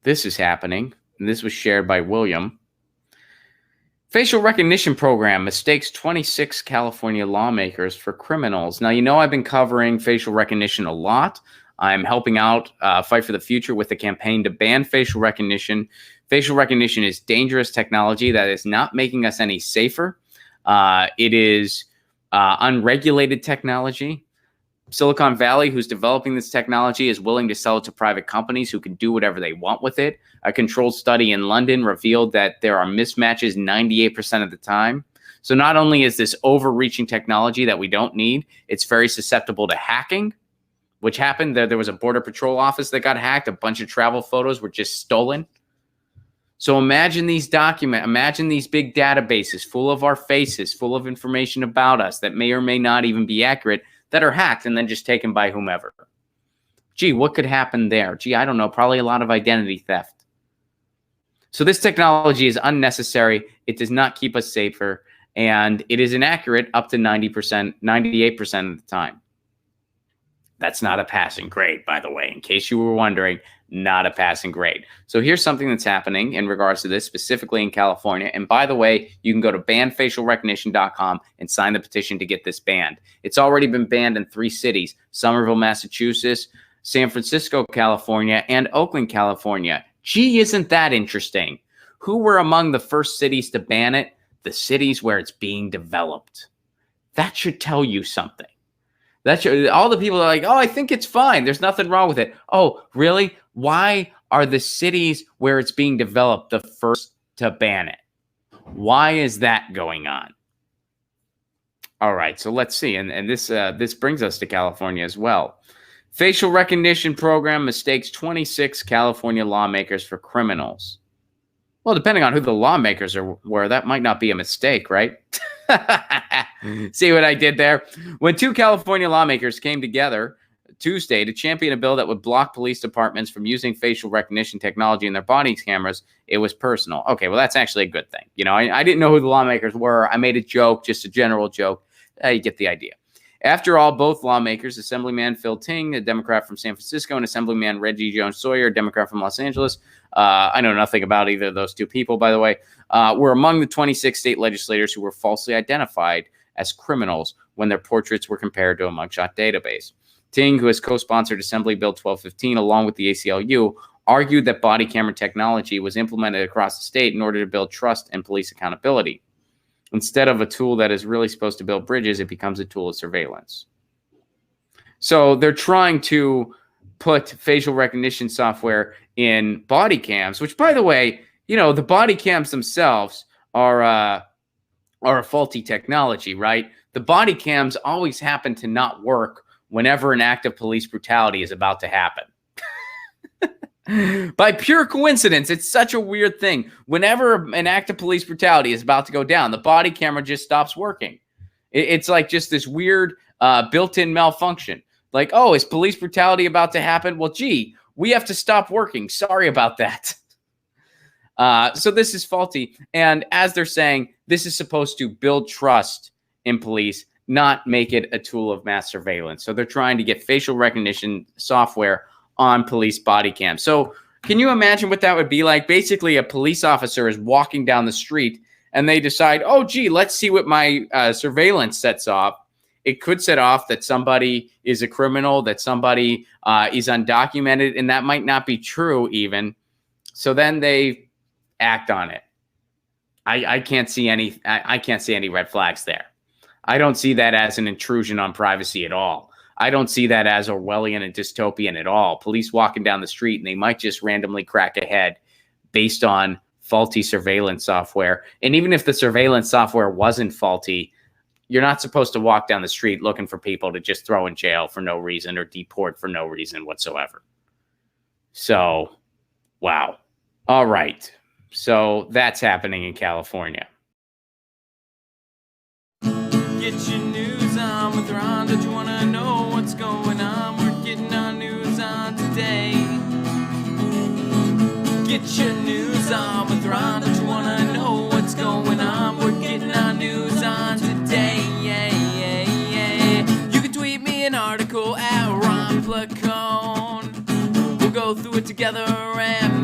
this is happening, and this was shared by William. Facial recognition program mistakes 26 California lawmakers for criminals. Now, I've been covering facial recognition a lot. I'm helping out Fight for the Future with the campaign to ban facial recognition. Facial recognition is dangerous technology that is not making us any safer. It is unregulated technology. Silicon Valley, who's developing this technology, is willing to sell it to private companies who can do whatever they want with it. A controlled study in London revealed that there are mismatches 98% of the time. So not only is this overreaching technology that we don't need, it's very susceptible to hacking, which happened. There was a Border Patrol office that got hacked. A bunch of travel photos were just stolen. So imagine these big databases full of our faces, full of information about us that may or may not even be accurate, that are hacked and then just taken by whomever. Gee, what could happen there? Gee, I don't know. Probably a lot of identity theft. So this technology is unnecessary. It does not keep us safer, and it is inaccurate up to 90%, 98% of the time. That's not a passing grade, by the way, in case you were wondering. Not a passing grade. So here's something that's happening in regards to this, specifically in California. And by the way, you can go to banfacialrecognition.com and sign the petition to get this banned. It's already been banned in 3 cities: Somerville, Massachusetts, San Francisco, California, and Oakland, California. Gee, isn't that interesting? Who were among the first cities to ban it? The cities where it's being developed. That should tell you something. All the people are like, oh, I think it's fine. There's nothing wrong with it. Oh, really? Why are the cities where it's being developed the first to ban it? Why is that going on? All right, so let's see. And this brings us to California as well. Facial recognition program mistakes 26 California lawmakers for criminals. Well, depending on who the lawmakers were, that might not be a mistake, right? See what I did there? When 2 California lawmakers came together Tuesday to champion a bill that would block police departments from using facial recognition technology in their body cameras, it was personal. Okay, well, that's actually a good thing. I didn't know who the lawmakers were. I made a joke, just a general joke. You get the idea. After all, both lawmakers, Assemblyman Phil Ting, a Democrat from San Francisco, and Assemblyman Reggie Jones-Sawyer, a Democrat from Los Angeles, I know nothing about either of those 2 people, by the way, were among the 26 state legislators who were falsely identified as criminals when their portraits were compared to a mugshot database. Ting, who has co-sponsored Assembly Bill 1215 along with the ACLU, argued that body camera technology was implemented across the state in order to build trust and police accountability. Instead of a tool that is really supposed to build bridges, it becomes a tool of surveillance. So they're trying to put facial recognition software in body cams, which, by the way, the body cams themselves are a faulty technology, right? The body cams always happen to not work whenever an act of police brutality is about to happen. By pure coincidence, it's such a weird thing. Whenever an act of police brutality is about to go down, the body camera just stops working. It's like just this weird built-in malfunction. Like, oh, is police brutality about to happen? Well, gee, we have to stop working. Sorry about that. So this is faulty. And as they're saying, this is supposed to build trust in police, not make it a tool of mass surveillance. So they're trying to get facial recognition software on police body cams. So can you imagine what that would be like? Basically, a police officer is walking down the street and they decide, oh, gee, let's see what my surveillance sets off. It could set off that somebody is a criminal, that somebody is undocumented, and that might not be true even. So then they act on it. I can't see any red flags there. I don't see that as an intrusion on privacy at all. I don't see that as Orwellian and dystopian at all. Police walking down the street and they might just randomly crack a head based on faulty surveillance software. And even if the surveillance software wasn't faulty, you're not supposed to walk down the street looking for people to just throw in jail for no reason or deport for no reason whatsoever. So, wow. All right. So that's happening in California. Get your news on with Ron. Don't you want to know what's going on? We're getting our news on today. Get your news on with Ron. Don't you want to know what's going on? We're getting our news on today. You can tweet me an article at Ron Placone. We'll go through it together and